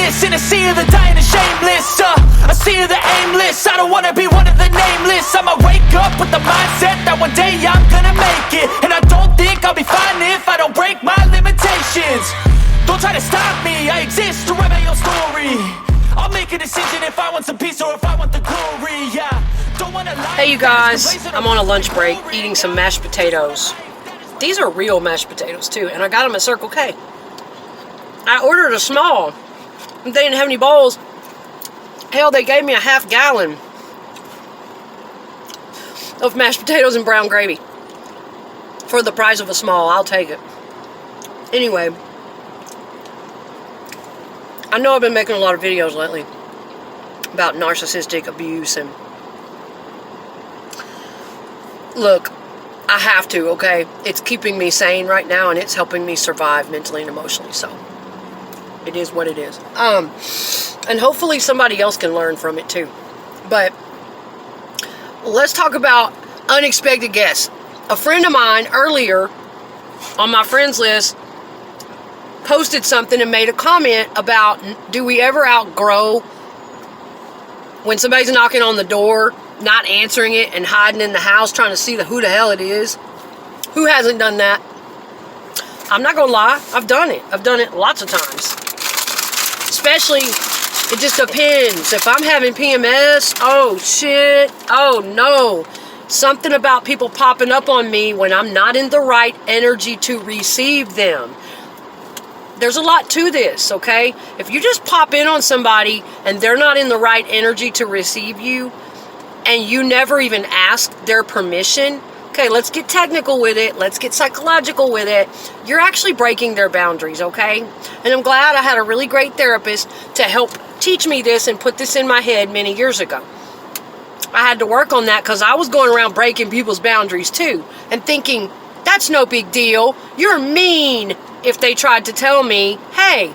nameless in a sea of the dying and shameless. A sea of the aimless. I don't wanna be one of the nameless. I'ma wake up with the mindset that one day I'm gonna make it. And I don't think I'll be fine if I don't break my limitations. Don't try to stop me, I exist to write my own story. I'll make a decision if I want some peace or if I want the glory. Yeah, don't wanna lie. Hey you guys, I'm on a lunch break eating some mashed potatoes. These are real mashed potatoes too, and I got them at Circle K. I ordered a small, but they didn't have any bowls. Hell, they gave me a half gallon of mashed potatoes and brown gravy for the price of a small. I'll take it. Anyway, I know I've been making a lot of videos lately about narcissistic abuse, and look, I have to, okay? It's keeping me sane right now, and it's helping me survive mentally and emotionally, so it is what it is. And hopefully somebody else can learn from it too. But let's talk about unexpected guests. A friend of mine earlier on my friends list posted something and made a comment about, do we ever outgrow when somebody's knocking on the door, not answering it, and hiding in the house trying to see who the hell it is? Who hasn't done that? I'm not gonna lie, I've done it. I've done it lots of times. Especially, it just depends. If I'm having PMS, oh shit, oh no. Something about people popping up on me when I'm not in the right energy to receive them. There's a lot to this, okay? If you just pop in on somebody and they're not in the right energy to receive you, and you never even ask their permission, okay, let's get technical with it. Let's get psychological with it. You're actually breaking their boundaries, okay? And I'm glad I had a really great therapist to help teach me this and put this in my head many years ago. I had to work on that because I was going around breaking people's boundaries too and thinking, that's no big deal. You're mean. If they tried to tell me, hey,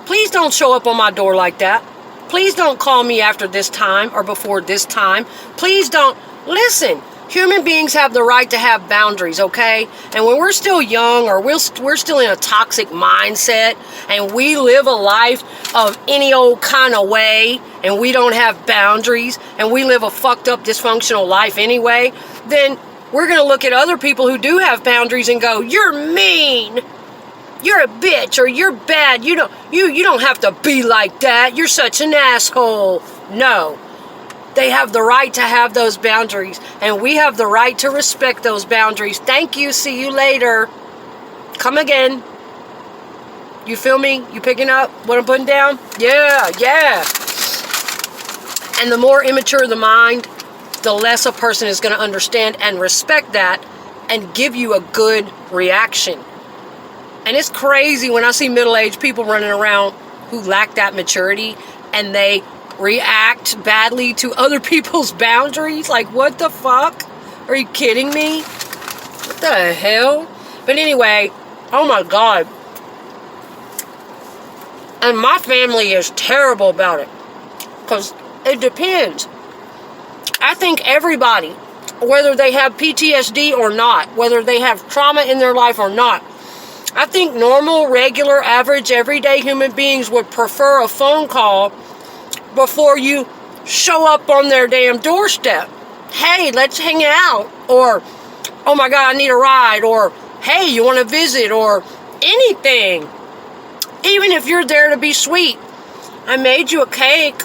please don't show up on my door like that. Please don't call me after this time or before this time. Please don't. Listen, human beings have the right to have boundaries, okay? And when we're still young or we're still in a toxic mindset and we live a life of any old kind of way and we don't have boundaries and we live a fucked up dysfunctional life anyway, then we're going to look at other people who do have boundaries and go, you're mean. You're a bitch, or you're bad. You don't have to be like that. You're such an asshole. No. They have the right to have those boundaries, and we have the right to respect those boundaries. Thank you. See you later. Come again. You feel me? You picking up what I'm putting down? Yeah. And the more immature the mind, the less a person is going to understand and respect that and give you a good reaction. And it's crazy when I see middle-aged people running around who lack that maturity and they react badly to other people's boundaries. Like, what the fuck? Are you kidding me? What the hell? But anyway, oh my God. And my family is terrible about it. Because it depends. I think everybody, whether they have PTSD or not, whether they have trauma in their life or not, I think normal, regular, average, everyday human beings would prefer a phone call before you show up on their damn doorstep. Hey, let's hang out. Or, oh my God, I need a ride. Or, hey, you want to visit? Or anything. Even if you're there to be sweet. I made you a cake.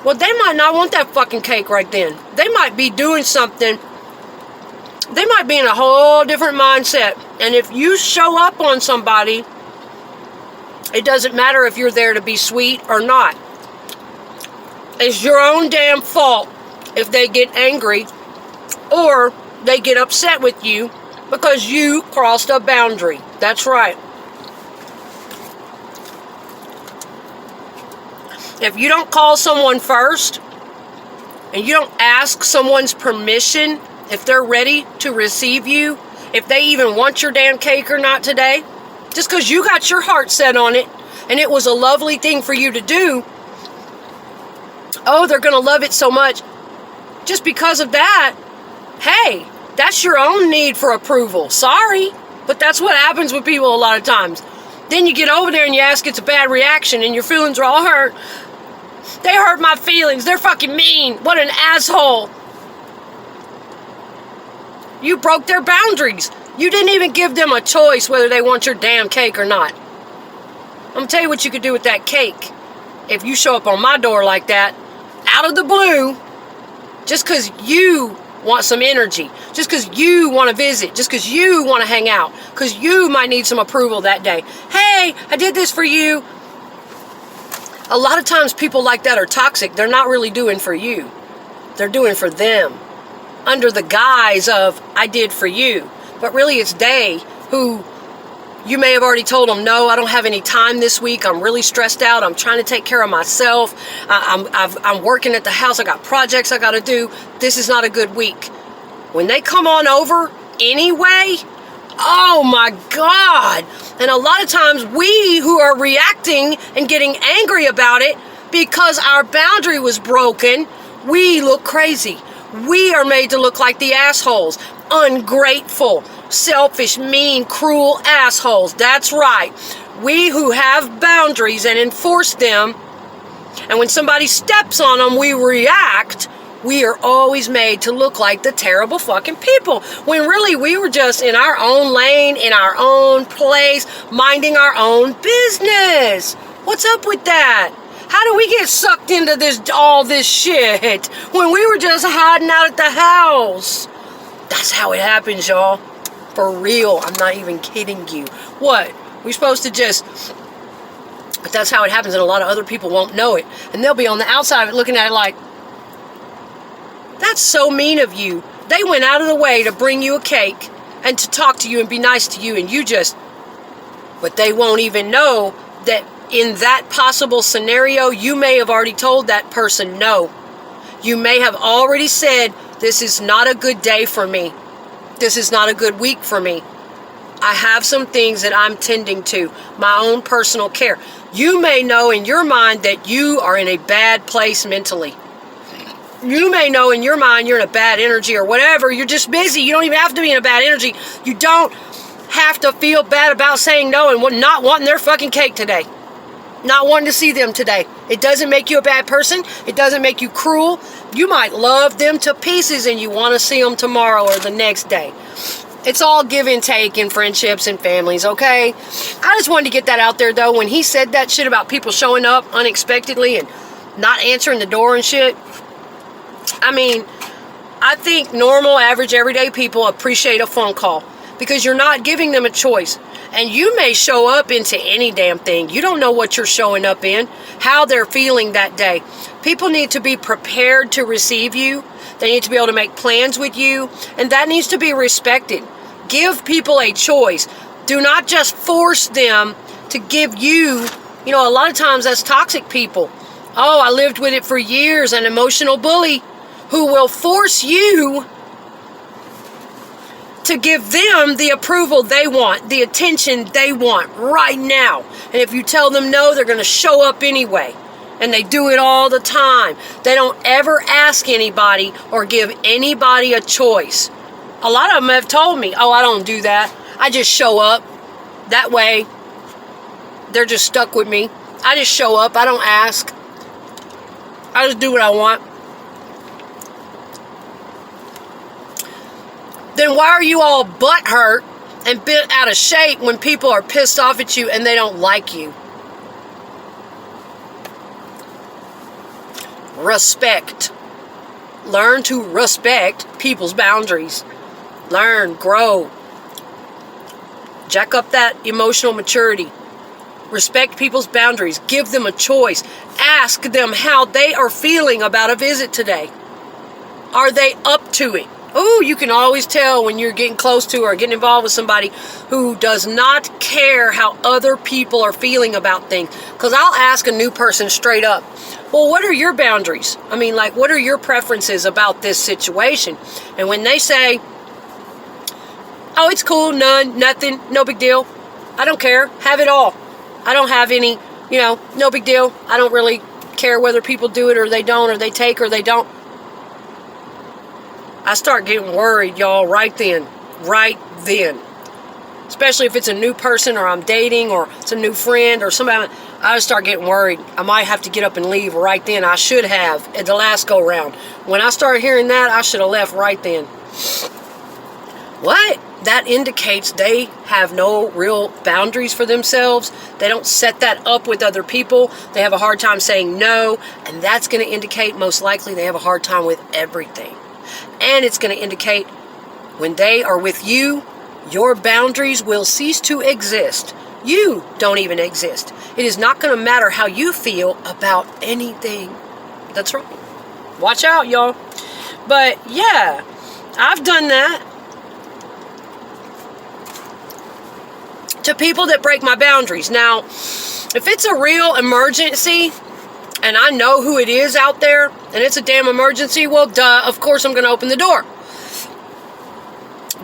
Well, they might not want that fucking cake right then. They might be doing something. They might be in a whole different mindset. And if you show up on somebody, it doesn't matter if you're there to be sweet or not. It's your own damn fault if they get angry or they get upset with you because you crossed a boundary. That's right. If you don't call someone first and you don't ask someone's permission if they're ready to receive you, if they even want your damn cake or not today, just because you got your heart set on it and it was a lovely thing for you to do, oh, they're going to love it so much. Just because of that, hey, that's your own need for approval. Sorry, but that's what happens with people a lot of times. Then you get over there and you ask it's a bad reaction and your feelings are all hurt. They hurt my feelings. They're fucking mean. What an asshole. You broke their boundaries. You didn't even give them a choice whether they want your damn cake or not. I'm going to tell you what you could do with that cake. If you show up on my door like that, out of the blue, just because you want some energy, just because you want to visit, just because you want to hang out, because you might need some approval that day. Hey, I did this for you. A lot of times people like that are toxic. They're not really doing for you. They're doing for them under the guise of, I did for you. But really it's they who you may have already told them, no, I don't have any time this week. I'm really stressed out. I'm trying to take care of myself. I'm working at the house. I got projects I got to do. This is not a good week. When they come on over anyway, oh my God. And a lot of times we who are reacting and getting angry about it because our boundary was broken, we look crazy. We are made to look like the assholes. Ungrateful, selfish, mean, cruel assholes. That's right. We who have boundaries and enforce them, and when somebody steps on them, we react. We are always made to look like the terrible fucking people, when really we were just in our own lane, in our own place, minding our own business. What's up with that? How do we get sucked into all this shit when we were just hiding out at the house? That's how it happens, y'all. For real. I'm not even kidding you. What? We're supposed to just... But that's how it happens, and a lot of other people won't know it. And they'll be on the outside of it looking at it like, that's so mean of you. They went out of the way to bring you a cake and to talk to you and be nice to you, and you just... But they won't even know that in that possible scenario, you may have already told that person no. You may have already said, this is not a good day for me. This is not a good week for me. I have some things that I'm tending to, my own personal care. You may know in your mind that you are in a bad place mentally. You may know in your mind you're in a bad energy or whatever. You're just busy. You don't even have to be in a bad energy. You don't have to feel bad about saying no and not wanting their fucking cake today. Not wanting to see them today. It doesn't make you a bad person. It doesn't make you cruel. You might love them to pieces and you want to see them tomorrow or the next day. It's all give and take in friendships and families, okay? I just wanted to get that out there, though. When he said that shit about people showing up unexpectedly and not answering the door and shit, I mean, I think normal, average, everyday people appreciate a phone call because you're not giving them a choice. And you may show up into any damn thing. You don't know what you're showing up in, how they're feeling that day. People need to be prepared to receive you. They need to be able to make plans with you. And that needs to be respected. Give people a choice. Do not just force them to give you, a lot of times that's toxic people. Oh, I lived with it for years, an emotional bully who will force you to give them the approval they want, the attention they want right now. And if you tell them no, they're going to show up anyway. And they do it all the time. They don't ever ask anybody or give anybody a choice. A lot of them have told me, oh, I don't do that. I just show up. That way, they're just stuck with me. I just show up. I don't ask. I just do what I want. Then why are you all butthurt and bent out of shape when people are pissed off at you and they don't like you? Respect. Learn to respect people's boundaries. Learn, grow. Jack up that emotional maturity. Respect people's boundaries. Give them a choice. Ask them how they are feeling about a visit today. Are they up to it? Oh, you can always tell when you're getting close to or getting involved with somebody who does not care how other people are feeling about things. Because I'll ask a new person straight up, well, what are your boundaries? I mean, what are your preferences about this situation? And when they say, oh, it's cool, none, nothing, no big deal. I don't care, have it all. I don't have any, no big deal. I don't really care whether people do it or they don't, or they take or they don't. I start getting worried, y'all, right then. especially if it's a new person or I'm dating or it's a new friend or somebody, I just start getting worried. I might have to get up and leave right then. I should have at the last go round. When I started hearing that, I should have left right then. What? That indicates they have no real boundaries for themselves. They don't set that up with other people. They have a hard time saying no, and that's going to indicate most likely they have a hard time with everything. And it's going to indicate when they are with you, your boundaries will cease to exist. You don't even exist. It is not going to matter how you feel about anything. That's right. Watch out, y'all. But yeah, I've done that to people that break my boundaries. Now, if it's a real emergency and I know who it is out there and it's a damn emergency, well, duh, of course I'm going to open the door.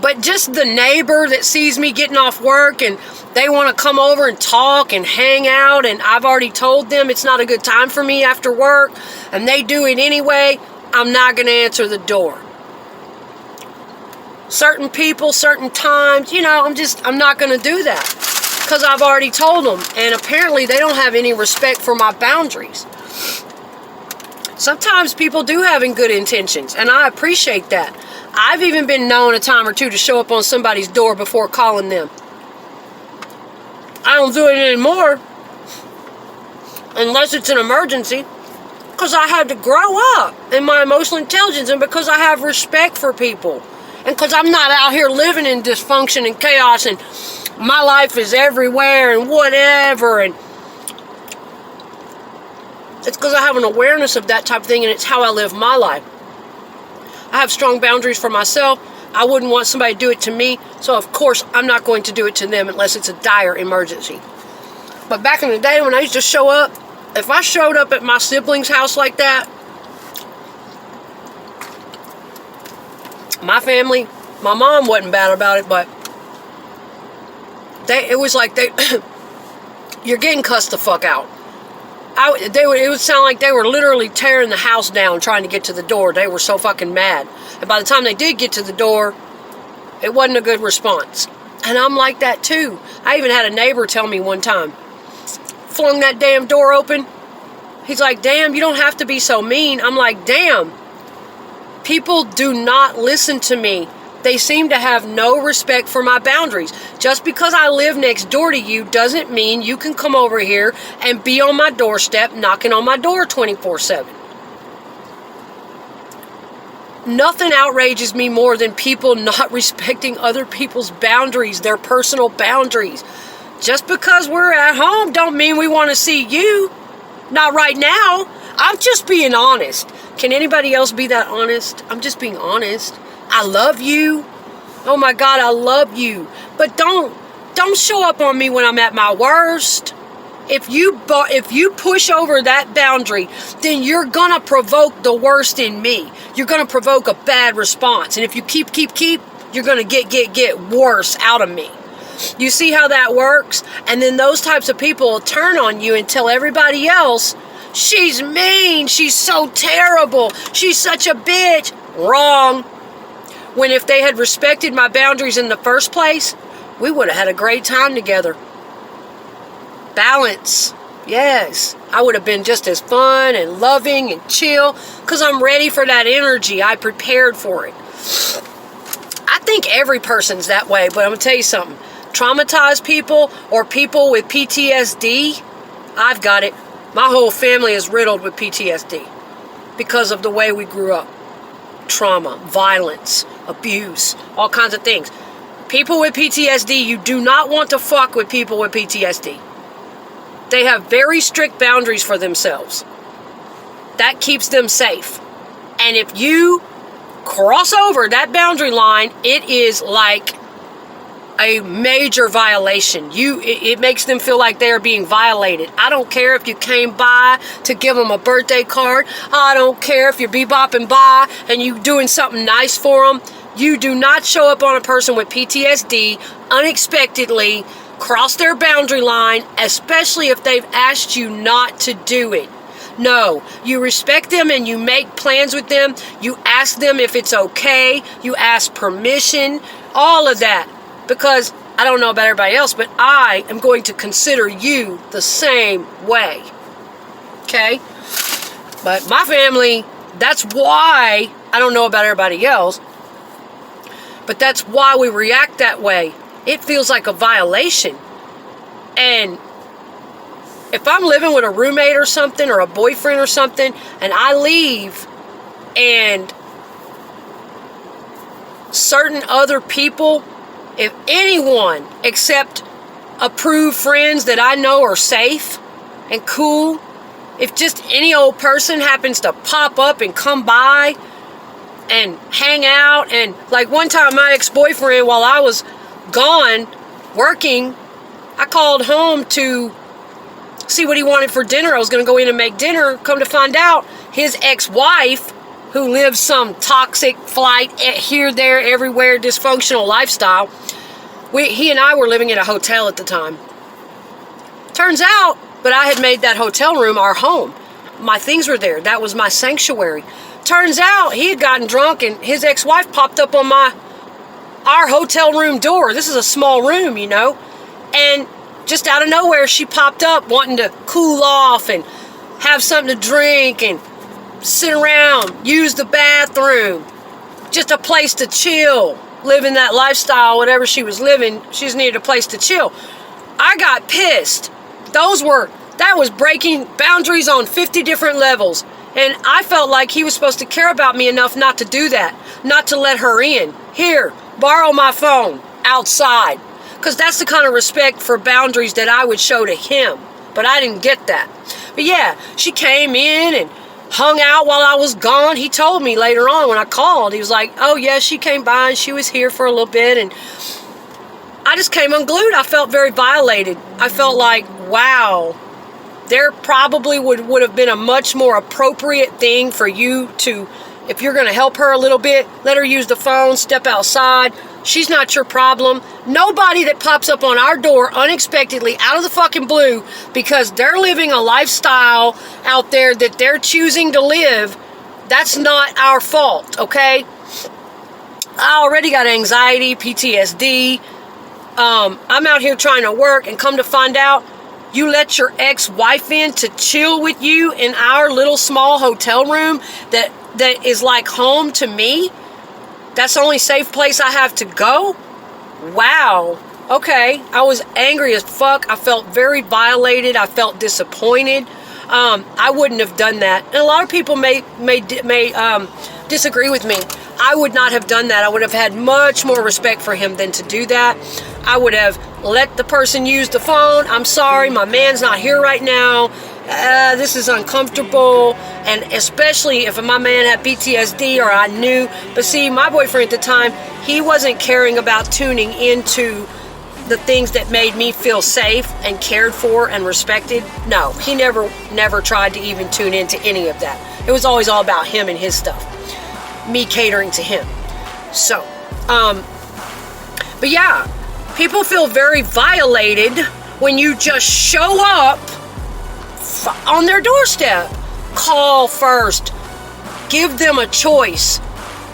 But just the neighbor that sees me getting off work and they want to come over and talk and hang out, and I've already told them it's not a good time for me after work, and they do it anyway, I'm not going to answer the door. Certain people, certain times, I'm not going to do that because I've already told them, and apparently they don't have any respect for my boundaries. Sometimes people do have good intentions, and I appreciate that. I've even been known a time or two to show up on somebody's door before calling them. I don't do it anymore unless it's an emergency, because I had to grow up in my emotional intelligence and because I have respect for people and because I'm not out here living in dysfunction and chaos and my life is everywhere and whatever, and it's because I have an awareness of that type of thing, and it's how I live my life. I have strong boundaries for myself. I wouldn't want somebody to do it to me, so of course I'm not going to do it to them unless it's a dire emergency. But back in the day when I used to show up, if I showed up at my siblings' house like that, my family, my mom wasn't bad about it, but it was like you're getting cussed the fuck out. It would sound like they were literally tearing the house down trying to get to the door. They were so fucking mad. And by the time they did get to the door, it wasn't a good response. And I'm like that too. I even had a neighbor tell me one time, flung that damn door open. He's like, damn, you don't have to be so mean. I'm like, damn, people do not listen to me. They seem to have no respect for my boundaries. Just because I live next door to you doesn't mean you can come over here and be on my doorstep knocking on my door 24/7. Nothing outrages me more than people not respecting other people's boundaries, their personal boundaries. Just because we're at home don't mean we want to see you. Not right now. I'm just being honest. Can anybody else be that honest? I'm just being honest. I love you. Oh my God, I love you. But don't show up on me when I'm at my worst. If you push over that boundary, then you're gonna provoke the worst in me. You're gonna provoke a bad response. And if you keep, you're gonna get worse out of me. You see how that works? And then those types of people will turn on you and tell everybody else, she's mean, she's so terrible, she's such a bitch. Wrong. When if they had respected my boundaries in the first place, we would have had a great time together. Balance. Yes. I would have been just as fun and loving and chill because I'm ready for that energy. I prepared for it. I think every person's that way, but I'm going to tell you something. Traumatized people or people with PTSD, I've got it. My whole family is riddled with PTSD because of the way we grew up. Trauma, violence, abuse, all kinds of things. People with PTSD, you do not want to fuck with people with PTSD. They have very strict boundaries for themselves. That keeps them safe. And if you cross over that boundary line, it is like a major violation. It makes them feel like they're being violated. I don't care if you came by to give them a birthday card. I don't care if you're bebopping by and you doing something nice for them. You do not show up on a person with PTSD unexpectedly, cross their boundary line, especially if they've asked you not to do it. No, you respect them and you make plans with them. You ask them if it's okay. You ask permission, all of that. Because I don't know about everybody else, but I am going to consider you the same way. Okay? But my family, that's why, I don't know about everybody else, but that's why we react that way. It feels like a violation. And if I'm living with a roommate or something, or a boyfriend or something, and I leave, and certain other people, if anyone except approved friends that I know are safe and cool, if just any old person happens to pop up and come by and hang out, and like one time my ex-boyfriend, while I was gone working, I called home to see what he wanted for dinner. I was going to go in and make dinner. Come to find out, his ex-wife, who lives some toxic flight here, there, everywhere, dysfunctional lifestyle, he and I were living in a hotel at the time. Turns out, but I had made that hotel room our home. My things were there. That was my sanctuary. Turns out he had gotten drunk, and his ex-wife popped up on our hotel room door. This is a small room, you know, and just out of nowhere, she popped up wanting to cool off and have something to drink and sit around, use the bathroom, just a place to chill, living that lifestyle, whatever she was living. She just needed a place to chill. I got pissed. That was breaking boundaries on 50 different levels. And I felt like he was supposed to care about me enough not to do that, not to let her in. Here, borrow my phone outside. Because that's the kind of respect for boundaries that I would show to him. But I didn't get that. But yeah, she came in and hung out while I was gone. He told me later on when I called, he was like, oh yeah, she came by and she was here for a little bit, and I just came unglued. I felt very violated. I felt like, wow, there probably would have been a much more appropriate thing for you to, if you're going to help her a little bit, let her use the phone, step outside. She's not your problem. Nobody that pops up on our door unexpectedly out of the fucking blue because they're living a lifestyle out there that they're choosing to live, that's not our fault, okay? I already got anxiety, PTSD. I'm out here trying to work, and come to find out, you let your ex-wife in to chill with you in our little small hotel room that is like home to me? That's the only safe place I have to go? Wow. Okay. I was angry as fuck. I felt very violated. I felt disappointed. I wouldn't have done that. And a lot of people may disagree with me. I would not have done that. I would have had much more respect for him than to do that. I would have let the person use the phone. I'm sorry, my man's not here right now. This is uncomfortable, and especially if my man had PTSD or I knew. But see, my boyfriend at the time, he wasn't caring about tuning into the things that made me feel safe and cared for and respected. No, he never tried to even tune into any of that. It was always all about him and his stuff, me catering to him. So, but yeah, people feel very violated when you just show up on their doorstep. Call first. Give them a choice.